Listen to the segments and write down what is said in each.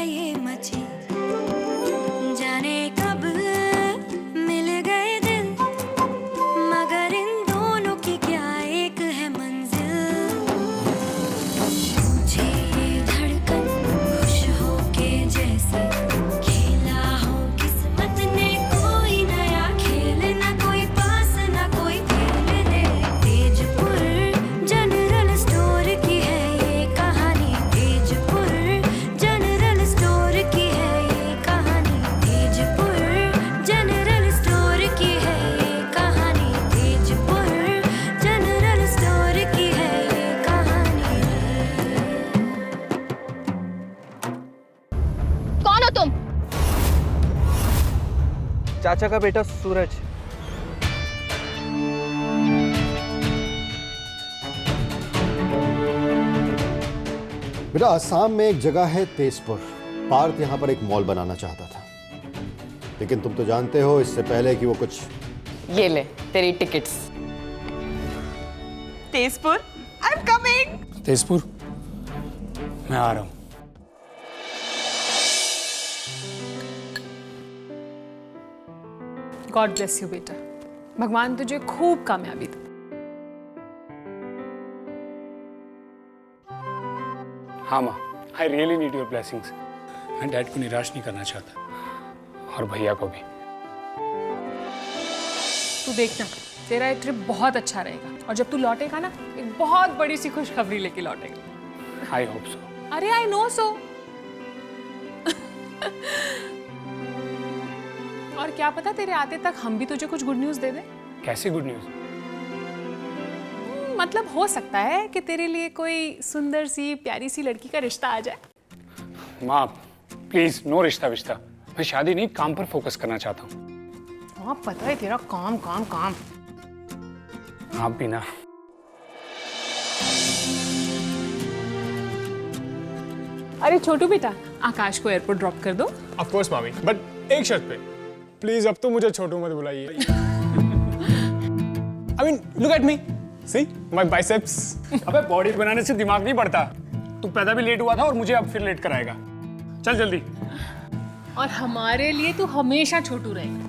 है ये मची, जाने कब मिल गए दिल, मगर इन दोनों की क्या एक है मंजिल। मुझे ये धड़कन खुश होके जैसे खेला हो किस्मत ने कोई नया खेल, ना कोई पास ना कोई खेल दे। तेजपुर जनरल स्टोर की है ये कहानी, तेजपुर जनरल स्टोर की है ये कहानी, तेजपुर जनरल स्टोर की है ये कहानी, तेजपुर जनरल स्टोर की है ये कहानी। कौन हो तुम? चाचा का बेटा सूरज। बेटा, असम में एक जगह है तेजपुर। पार्थ यहाँ पर एक मॉल बनाना चाहता था, लेकिन तुम तो जानते हो इससे पहले कि वो कुछ। ये ले तेरी tickets. Tezpur, I am coming. Tezpur, मैं आ रहा हूँ। गॉड ब्लेस यू बेटा, भगवान तुझे खूब कामयाबी दे। हाँ माँ, I really need your blessings. मैं डैड को निराश नहीं करना चाहता, और भैया को भी। तू देखना, तेरा ये ट्रिप बहुत अच्छा रहेगा, और जब तू लौटेगा ना, एक बहुत बड़ी सी खुशखबरी लेके लौटेगा। I hope so. अरे आई नो सो। और क्या पता तेरे आते तक हम भी तुझे कुछ गुड न्यूज़ दे दें। कैसी गुड न्यूज़? मतलब हो सकता है कि तेरे लिए कोई सुंदर सी प्यारी सी लड़की का रिश्ता आ जाए। माँ प्लीज, नो रिश्ता विश्ता। मैं शादी नहीं, काम पर फोकस करना चाहता हूँ। हाँ पता है तेरा काम काम काम। आप भी ना। अरे छोटू बेटा, आकाश को एयरपोर्ट ड्रॉप कर दो। ऑफ कोर्स मामी, बट एक शर्त पे, प्लीज अब तो मुझे छोटू मत बुलाइए। I mean look at me, see my biceps. अबे बॉडी बनाने से दिमाग नहीं बढ़ता। तू पैदा भी लेट हुआ था और मुझे अब फिर लेट कराएगा। चल जल्दी। और हमारे लिए तू हमेशा छोटू रहेगा।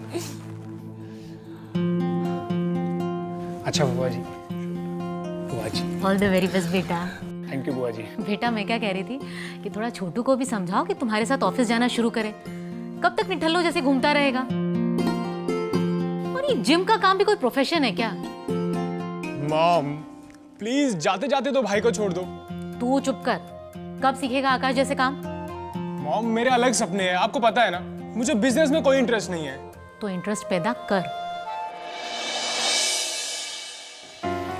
अच्छा बुआ जी। बुआ जी ऑल द वेरी बेस्ट बेटा। थैंक यू बुआ जी। बेटा मैं क्या कह रही थी कि थोड़ा छोटू को भी समझाओ कि तुम्हारे साथ ऑफिस जाना शुरू करे। कब तक निठल्लो जैसे घूमता रहेगा? और ये जिम का काम भी कोई प्रोफेशन है क्या? मॉम प्लीज, जाते जाते तो भाई को छोड़ दो। तू चुप कर। कब सीखेगा आकाश जैसे काम? मॉम मेरे अलग सपने हैं, आपको पता है ना। मुझे बिजनेस में कोई इंटरेस्ट नहीं है। तो इंटरेस्ट पैदा कर।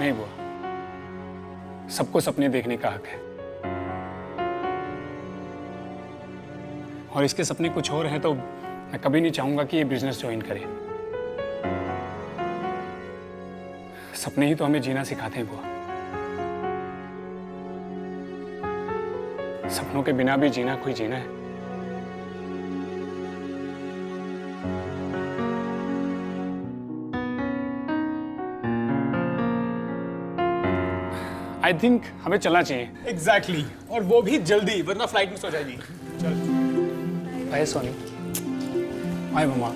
नहीं बुआ, सबको सपने देखने का हक है, और इसके सपने कुछ और हैं तो मैं कभी नहीं चाहूंगा कि ये बिजनेस ज्वाइन करे। सपने ही तो हमें जीना सिखाते हैं बुआ। सपनों के बिना भी जीना कोई जीना है। आई थिंक हमें चलना चाहिए। एग्जैक्टली, और वो भी जल्दी, वरना फ्लाइट मिस हो जाएगी। चल बाय सोनी। बाय मम्मा।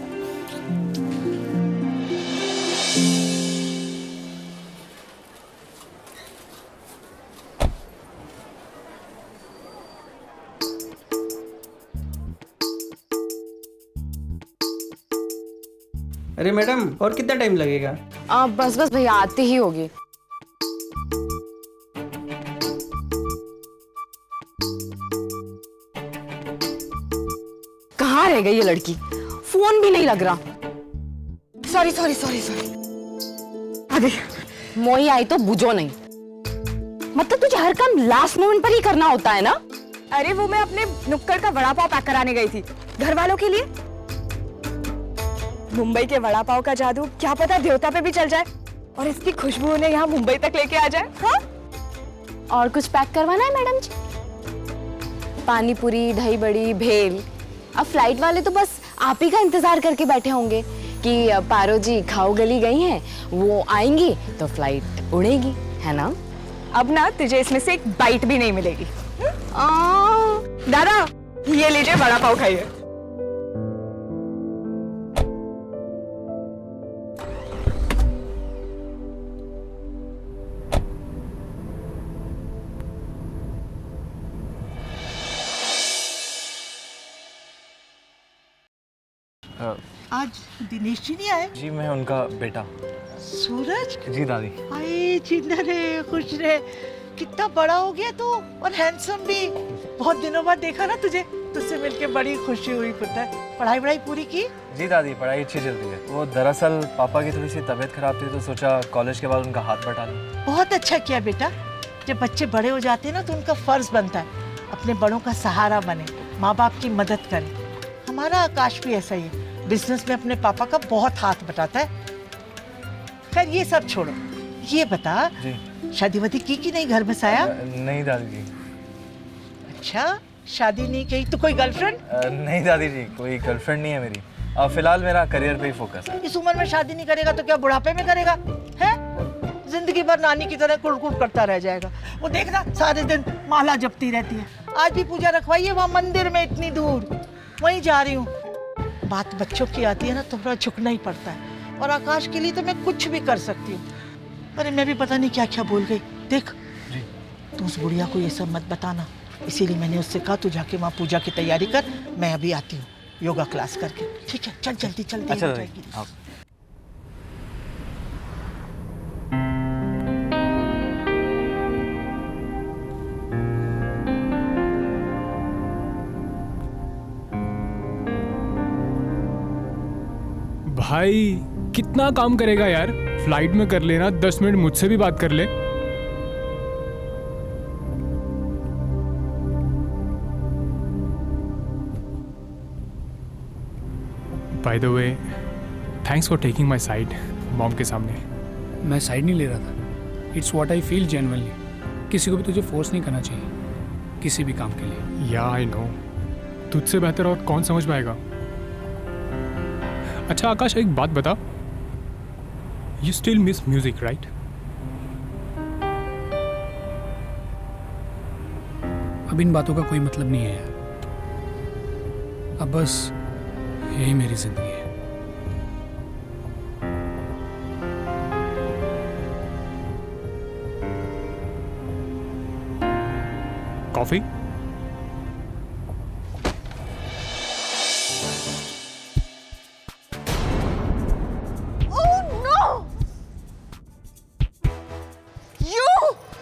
अरे मैडम, और कितना टाइम लगेगा? बस बस भैया, आती ही होगी। कहाँ रह गई ये लड़की? फोन भी नहीं लग रहा। Sorry sorry sorry sorry. अरे मोई आई तो बुझो नहीं। मतलब तुझे हर काम लास्ट मोमेंट पर ही करना होता है ना? अरे वो मैं अपने नुक्कड़ का वड़ा पाव पैक कराने गई थी, घर वालों के लिए। मुंबई के वड़ा पाव का जादू क्या पता देवता पे भी चल जाए, और इसकी खुशबू उन्हें यहाँ मुंबई तक लेके आ जाए। हाँ? और कुछ पैक करवाना है मैडम जी? पानी पूरी, दही बड़ी, भेल। अब फ्लाइट वाले तो बस आप ही का इंतजार करके बैठे होंगे कि पारो जी खाओ गली गई हैं, वो आएंगी तो फ्लाइट उड़ेगी, है ना? अब ना तुझे इसमें से एक बाइट भी नहीं मिलेगी। दादा ये लीजिए बड़ा पाव खाइए। आज दिनेश जी नहीं आए? जी मैं उनका बेटा। सूरज? जी दादी। आए जिंदा रहे, खुश रहे। कितना बड़ा हो गया तू, और हैंडसम भी। बहुत दिनों बाद देखा ना तुझे, तुझसे मिलके बड़ी खुशी हुई पुत्र। पढ़ाई वढ़ाई पूरी की? जी दादी पढ़ाई अच्छी चलती है। वो दरअसल पापा की थोड़ी सी तबीयत खराब थी तो सोचा कॉलेज के बाद उनका हाथ बटा लूं। बहुत अच्छा किया बेटा। जब बच्चे बड़े हो जाते हैं ना तो उनका फर्ज बनता है अपने बड़ों का सहारा बने, माँ बाप की मदद करे। हमारा आकाश भी ऐसा ही है, बिजनेस में अपने पापा का बहुत हाथ बटाता है। खैर ये सब छोड़ो, ये बता जी शादी वादी की कि नहीं घर में साया? नहीं दादी जी। अच्छा शादी नहीं की तो कोई गर्लफ्रेंड? नहीं दादी जी कोई गर्लफ्रेंड नहीं है मेरी। फिलहाल मेरा करियर पे ही फोकस है। इस उम्र में शादी नहीं करेगा तो क्या बुढ़ापे में करेगा है? जिंदगी भर नानी की तरह कुड़कुड़ करता रह जाएगा। वो देखना सारे दिन माला जपती रहती है। आज भी पूजा रखवाई है वहाँ मंदिर में, इतनी दूर वहीं जा रही हूँ। बात बच्चों की आती है ना तो थोड़ा झुकना ही पड़ता है, और आकाश के लिए तो मैं कुछ भी कर सकती हूँ। अरे मैं भी पता नहीं क्या क्या बोल गई। देख जी तू उस बुढ़िया को ये सब मत बताना, इसीलिए मैंने उससे कहा तू जाके वहाँ पूजा की तैयारी कर, मैं अभी आती हूँ योगा क्लास करके। ठीक है चल जल्दी चल, देर हो जाएगी। भाई कितना काम करेगा यार, फ्लाइट में कर लेना, 10 मिनट मुझसे भी बात कर ले। By the way thanks for taking my side mom के सामने। मैं साइड नहीं ले रहा था, it's what I feel genuinely. किसी को भी तुझे फोर्स नहीं करना चाहिए किसी भी काम के लिए। या आई नो, तुझसे बेहतर और कौन समझ पाएगा। अच्छा आकाश एक बात बता, you still miss music right? अब इन बातों का कोई मतलब नहीं है यार, अब बस यही मेरी जिंदगी है। कॉफी?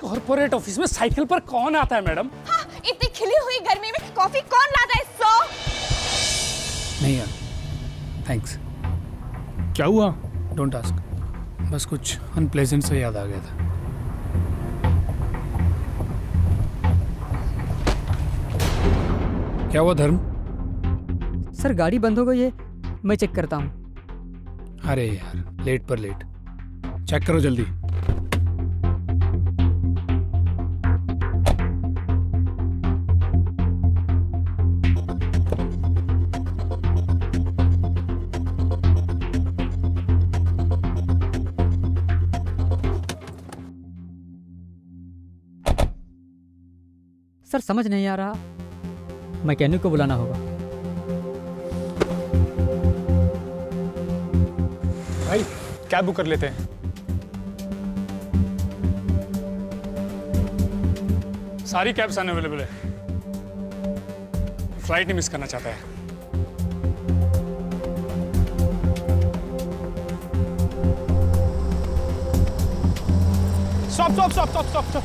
कॉर्पोरेट ऑफिस में साइकिल पर कौन आता है मैडम? हाँ, इतनी खिली हुई गर्मी में कॉफी कौन लाता है? नहीं यार थैंक्स। क्या हुआ? डोंट आस्क, बस कुछ अनप्लेजेंट से याद आ गया था। क्या हुआ धर्म? सर गाड़ी बंद हो गई है, मैं चेक करता हूँ। अरे यार लेट पर लेट, चेक करो जल्दी। सर समझ नहीं आ रहा, मैकेनिक को बुलाना होगा। भाई कैब बुक कर लेते हैं। सारी कैब्स अनअवेलेबल है, फ्लाइट नहीं मिस करना चाहता है। Stop stop stop stop stop stop.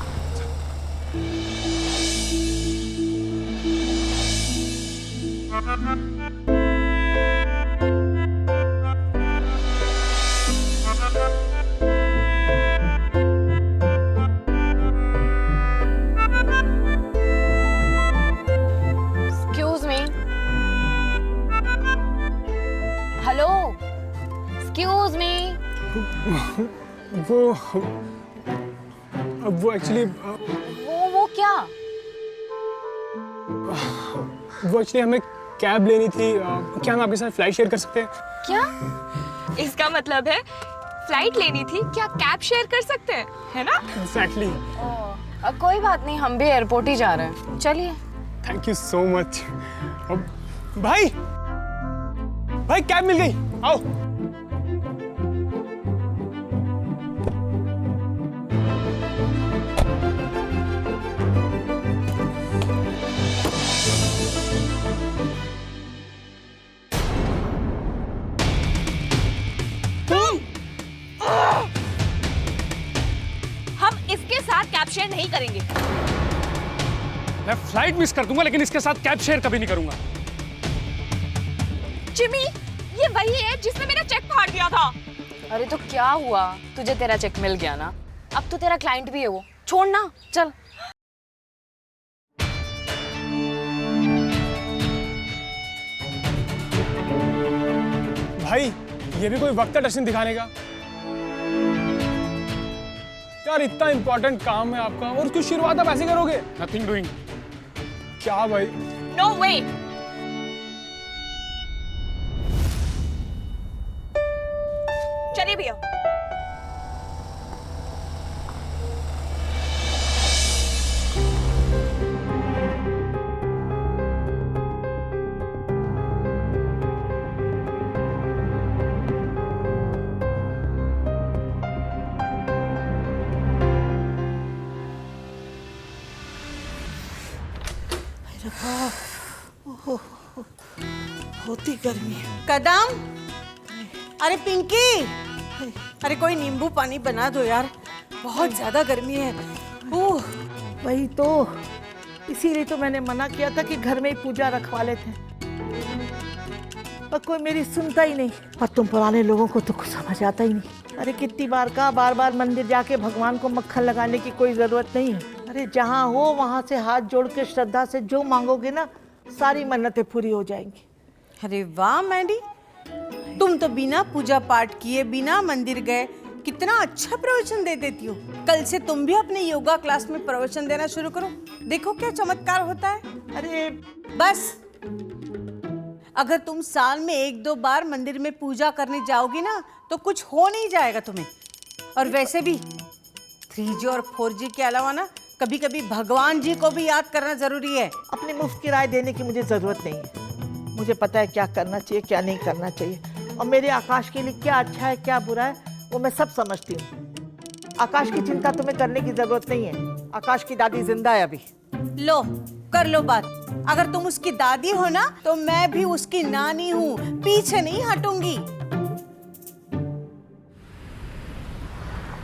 Excuse me. Hello, excuse me. वो एक्चुअली वो क्या? हमें कैब लेनी थी। क्या हम आपके साथ फ्लाइट शेयर कर सकते हैं? क्या? इसका मतलब है फ्लाइट लेनी थी, क्या कैब शेयर कर सकते हैं, है ना? एग्जैक्टली। कोई बात नहीं, हम भी एयरपोर्ट ही जा रहे हैं, चलिए। Thank you so much. भाई भाई कैब मिल गई, आओ। हम इसके साथ कैब शेयर नहीं करेंगे। मैं फ्लाइट मिस कर दूंगा लेकिन इसके साथ कैब शेयर कभी नहीं करूंगा। जिमी, ये वही है जिसने मेरा चेक फाड़ दिया था। अरे तो क्या हुआ, तुझे तेरा चेक मिल गया ना, अब तो तेरा क्लाइंट भी है वो, छोड़ ना, चल। भाई ये भी कोई वक्त है डस्टिन दिखाने का? यार इतना इंपॉर्टेंट काम है आपका और उसकी शुरुआत आप ऐसे करोगे? Nothing doing. क्या भाई? नो वे। चलिए भैया। होती गर्मी है। कदम, अरे पिंकी, अरे कोई नींबू पानी बना दो यार, बहुत ज्यादा गर्मी है। ओह, वही तो, इसीलिए तो मैंने मना किया था कि घर में ही पूजा रखवा लेते, पर कोई मेरी सुनता ही नहीं। पर तुम पुराने लोगों को तो कुछ समझ आता ही नहीं। अरे कितनी बार का बार बार मंदिर जाके भगवान को मक्खन लगाने की कोई जरूरत नहीं है। अरे जहाँ हो वहाँ से हाथ जोड़ के श्रद्धा से जो मांगोगे ना, सारी मन्नतें पूरी हो जाएंगी। अरे वाह मैडी, तुम तो बिना पूजा पाठ किए, बिना मंदिर गए कितना अच्छा प्रवचन दे देती हो। कल से तुम भी अपने योगा क्लास में प्रवचन देना शुरू करो, देखो क्या चमत्कार होता है। अरे बस, अगर तुम साल में 1-2 बार मंदिर में पूजा करने जाओगी ना तो कुछ हो नहीं जाएगा तुम्हें। और वैसे भी 3G और 4G के अलावा ना कभी कभी भगवान जी को भी याद करना जरूरी है। अपनी मुफ्त की राय देने की मुझे जरूरत नहीं है। मुझे पता है क्या करना चाहिए, क्या नहीं करना चाहिए, और मेरे आकाश के लिए क्या अच्छा है क्या बुरा है वो मैं सब समझती हूँ। आकाश की चिंता तुम्हें करने की जरूरत नहीं है। आकाश की दादी जिंदा है अभी। लो कर लो बात। अगर तुम उसकी दादी हो ना तो मैं भी उसकी नानी हूँ, पीछे नहीं हटूंगी।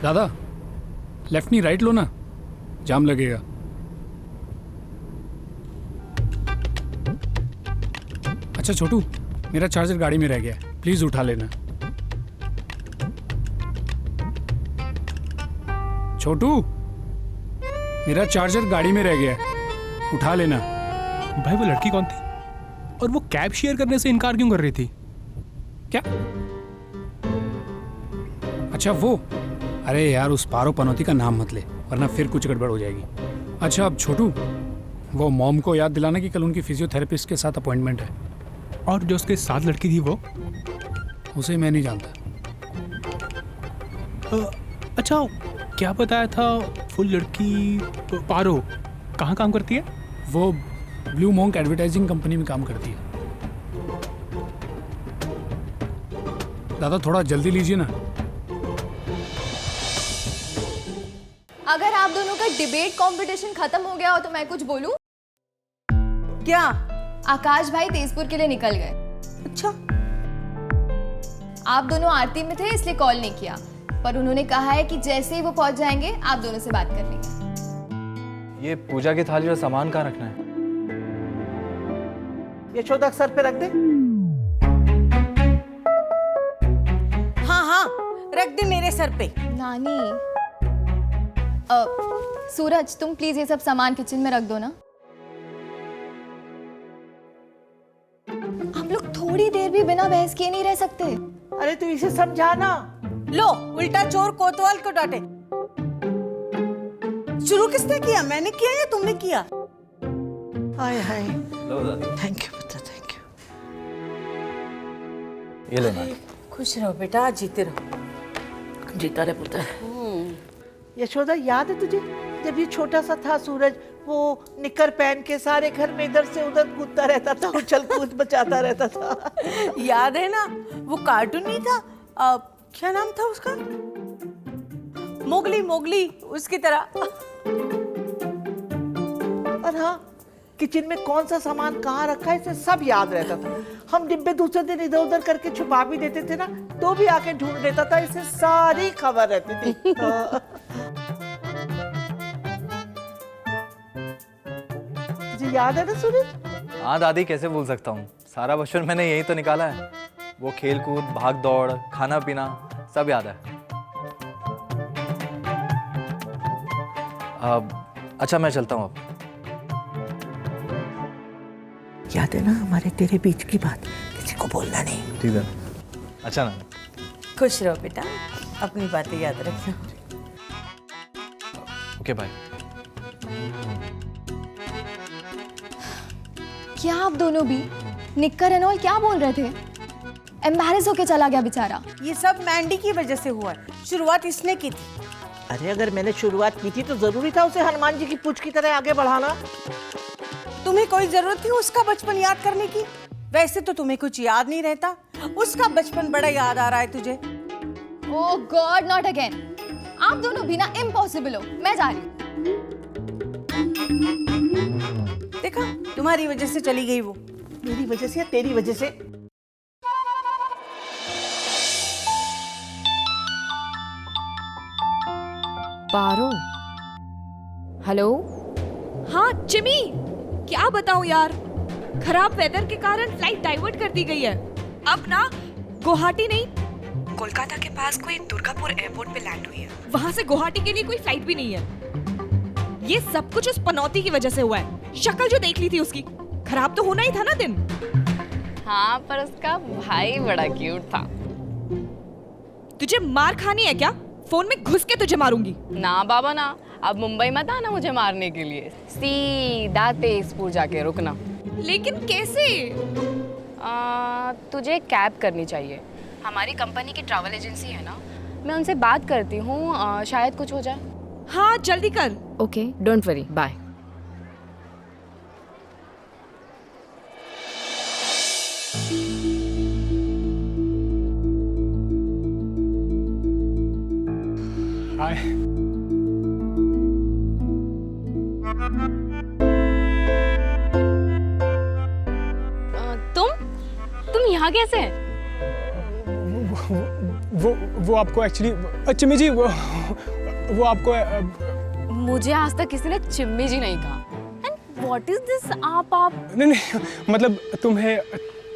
दादा लेफ्ट नहीं राइट लो ना, जाम लगेगा। अच्छा छोटू, मेरा चार्जर गाड़ी में रह गया है, प्लीज उठा लेना। छोटू, मेरा चार्जर गाड़ी में रह गया है, उठा लेना। भाई वो लड़की कौन थी और वो कैब शेयर करने से इनकार क्यों कर रही थी? क्या? अच्छा वो, अरे यार उस पारो पनौती का नाम मत ले वरना फिर कुछ गड़बड़ हो जाएगी। अच्छा अब छोटू, वो मॉम को याद दिलाना कि कल उनकी फिजियोथेरेपिस्ट के साथ अपॉइंटमेंट है। और जो उसके साथ लड़की थी वो? उसे मैं नहीं जानता। अच्छा क्या बताया था वो लड़की पारो कहाँ काम करती है? वो ब्लू मॉन्क एडवर्टाइजिंग कंपनी में काम करती है। दादा थोड़ा जल्दी लीजिए ना। अगर आप दोनों का डिबेट कंपटीशन खत्म हो गया हो तो मैं कुछ बोलूं? क्या? आकाश भाई तेजपुर के लिए निकल गए। अच्छा, आप दोनों आरती में थे इसलिए कॉल नहीं किया, पर उन्होंने कहा है कि जैसे ही वो पहुंच जाएंगे आप दोनों से बात कर लेंगे। ये पूजा की थाली और सामान कहाँ रखना है? यशोदा सर पे रख दे। हाँ हाँ रख दे मेरे सर पे। नानी, सूरज तुम प्लीज ये सब सामान किचन में रख दो ना। आप लोग थोड़ी देर भी बिना बहस किए नहीं रह सकते। अरे तू इसे समझा ना। लो उल्टा चोर कोतवाल को डांटे। शुरू किसने किया, मैंने किया या तुमने किया? हाय हाय, लो दादी। थैंक यू पुत्र, थैंक यू। ये लेना। खुश रहो बेटा, जीते रहो। जीता रहे पुत्र। यशोदा याद है तुझे जब ये छोटा सा था सूरज, वो निकर पहन के सारे घर में इधर से उधर कूदता रहता था, उछल कूद मचाता रहता था। याद है ना वो कार्टून नहीं था, क्या नाम था उसका? मोगली, मोगली उसकी तरह। और हाँ, किचन में कौन सा सामान कहाँ रखा है इसे सब याद रहता था। हम डिब्बे दूसरे दिन इधर उधर करके छुपा भी देते थे ना, तो भी आके ढूंढ लेता था, इसे सारी खबर रहती थी। तुझे याद है ना सूरज? हाँ दादी, कैसे भूल सकता हूँ। सारा बचपन मैंने यही तो निकाला है। वो खेल कूद, भाग दौड़, खाना पीना सब याद है। अच्छा मैं चलता हूँ अब। याद है ना हमारे तेरे बीच की बात, किसी को बोलना नहीं। ठीक है। अच्छा ना। खुश रहो बेटा, अपनी बातें याद रखना। Okay bye. क्या आप दोनों भी निक्कर एंड ऑल क्या बोल रहे थे? एम्बैरेस होके चला गया बेचारा। ये सब मैंडी की वजह से हुआ है, शुरुआत इसने की थी। अरे अगर मैंने शुरुआत की थी तो जरूरी था उसे हनुमान जी की पूंछ की तरह आगे बढ़ाना। तुम्हें कोई जरूरत थी उसका बचपन याद करने की? वैसे तो तुम्हें कुछ याद नहीं रहता, उसका बचपन बड़ा याद आ रहा है तुझे। ओह गॉड, नॉट अगेन। आप दोनों भी ना इम्पॉसिबल हो। मैं जा रही हूँ। देखा, तुम्हारी वजह से चली गई वो। मेरी वजह से या तेरी वजह से? पारो, हेलो। हाँ चिमी, क्या बताऊं यार, खराब वेदर के कारण फ्लाइट डाइवर्ट कर दी गई है। अब ना गुवाहाटी नहीं, कोलकाता के पास कोई दुर्गापुर एयरपोर्ट पे लैंड हुई है। वहां से गुवाहाटी के लिए कोई फ्लाइट भी नहीं है। ये सब कुछ उस पनौती की वजह से हुआ है। शक्ल जो देख ली थी उसकी, खराब तो होना ही था ना दिन। हाँ, पर उसका भाई बड़ा क्यूट था। तुझे मार खानी है क्या? फोन में घुस के तुझे मारूंगी। ना बाबा ना, अब मुंबई मत आना मुझे मारने के लिए। सीधा तेजपुर जाके रुकना। लेकिन कैसे? तुझे कैब करनी चाहिए। हमारी कंपनी की ट्रैवल एजेंसी है ना, मैं उनसे बात करती हूँ, शायद कुछ हो जाए। हाँ जल्दी कर। Okay, don't worry, bye. Hi. तुम यहाँ कैसे? वो आपको एक्चुअली चिम्मी जी, वो आपको मुझे आज तक किसी ने चिम्मी जी नहीं कहा। एंड व्हाट इज दिस आप? नहीं मतलब तुम्हें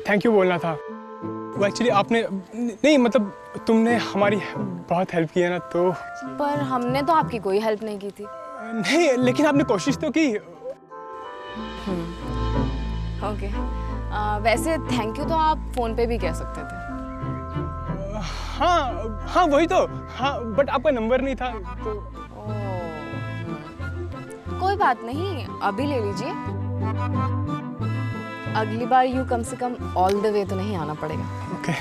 थैंक यू बोलना था। वो एक्चुअली आपने नहीं, मतलब तुमने हमारी बहुत हेल्प की है ना, तो। पर हमने तो आपकी कोई हेल्प नहीं की थी। नहीं, लेकिन आपने कोशिश तो की। ओके, वैसे थैंक यू तो आप फोन पे भी कह सकते थे। हाँ वही तो। हाँ, बट आपका नंबर नहीं था तो। कोई बात नहीं, अभी ले लीजिए। अगली बार यूँ कम से कम ऑल द वे तो नहीं आना पड़ेगा। Okay.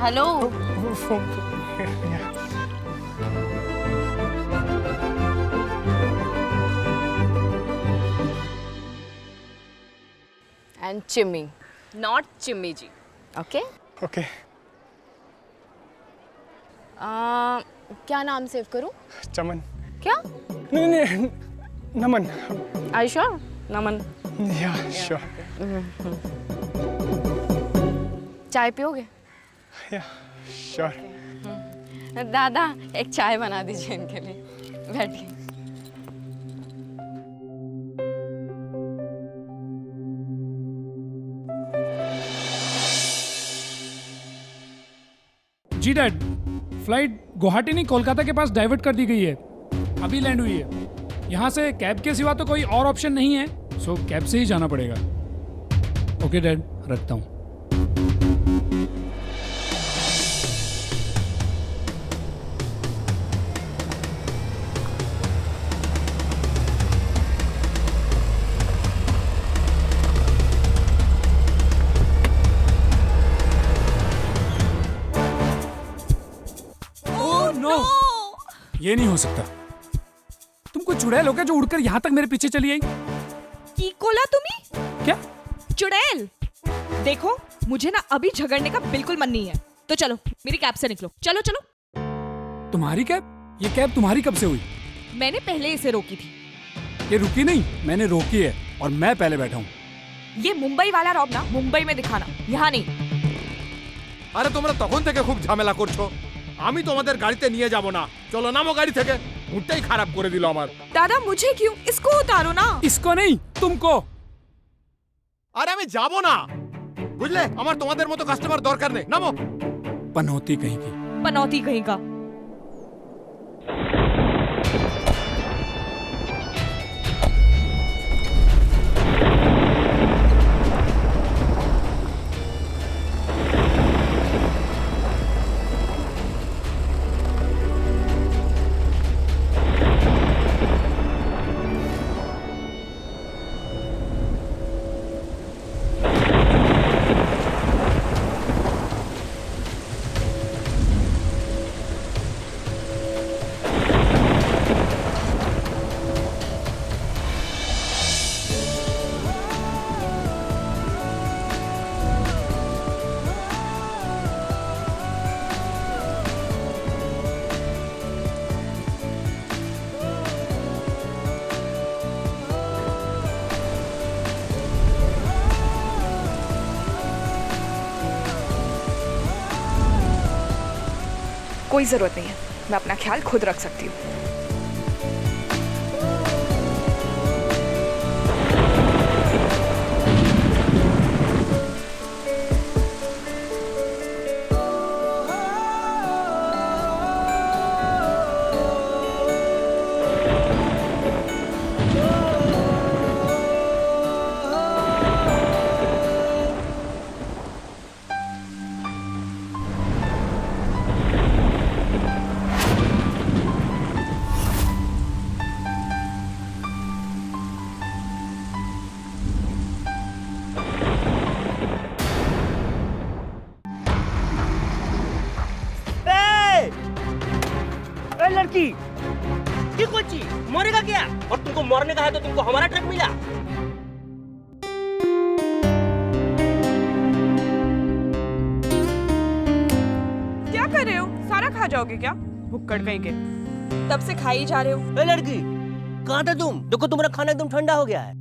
Hello. And Chimmi, not Chimmi ji. Okay okay. क्या नाम सेव करूं? चमन। क्या? नहीं, नमन। Are you sure? नमन। या श्योर। चाय पियोगे? या श्योर। दादा एक चाय बना दीजिए इनके लिए, बैठिए। जी डैड, फ्लाइट गुवाहाटी नहीं कोलकाता के पास डाइवर्ट कर दी गई है। अभी लैंड हुई है। यहाँ से कैब के सिवा तो कोई और ऑप्शन नहीं है, सो कैब से ही जाना पड़ेगा। ओके डैड, रखता हूँ। ये नहीं हो सकता। चुड़ैल हो क्या जो उड़कर यहाँ तक मेरे पीछे चली आई? की कोला तुम्ही? क्या? चुड़ैल। देखो मुझे ना अभी झगड़ने का बिल्कुल मन नहीं है, तो चलो मेरी कैब से निकलो। चलो चलो। तुम्हारी कैब? ये कैब तुम्हारी कब से हुई? मैंने पहले इसे रोकी थी। ये रुकी नहीं, मैंने रोकी है और मैं पहले बैठा हूँ। ये मुंबई वाला रॉब ना मुंबई में दिखाना, यहाँ नहीं। আরে তোমরা তখন থেকে খুব ঝামেলা করছো, আমি তোমাদের গাড়িতে নিয়ে যাব না। চলো নামো গাড়ি থেকে, মুডটাই খারাপ করে দিল আমার। दादा मुझे क्यों? इसको उतारो ना। इसको नहीं, तुमको। আরে আমি যাব না, বুঝলে? আমার তোমাদের মতো কাস্টমার দরকার নেই, নামো। पनौती कहीं की। पनौती कहीं का। कोई जरूरत नहीं है, मैं अपना ख्याल खुद रख सकती हूँ। लड़की ये कोची मरेगा क्या? और तुमको मरने का है तो तुमको हमारा ट्रक मिला। क्या कर रहे हो? सारा खा जाओगे क्या? भुक्कड़ कहीं के। तब से खाई जा रहे हो। लड़की कहाँ था तुम? देखो तुम्हारा खाना एकदम ठंडा हो गया है।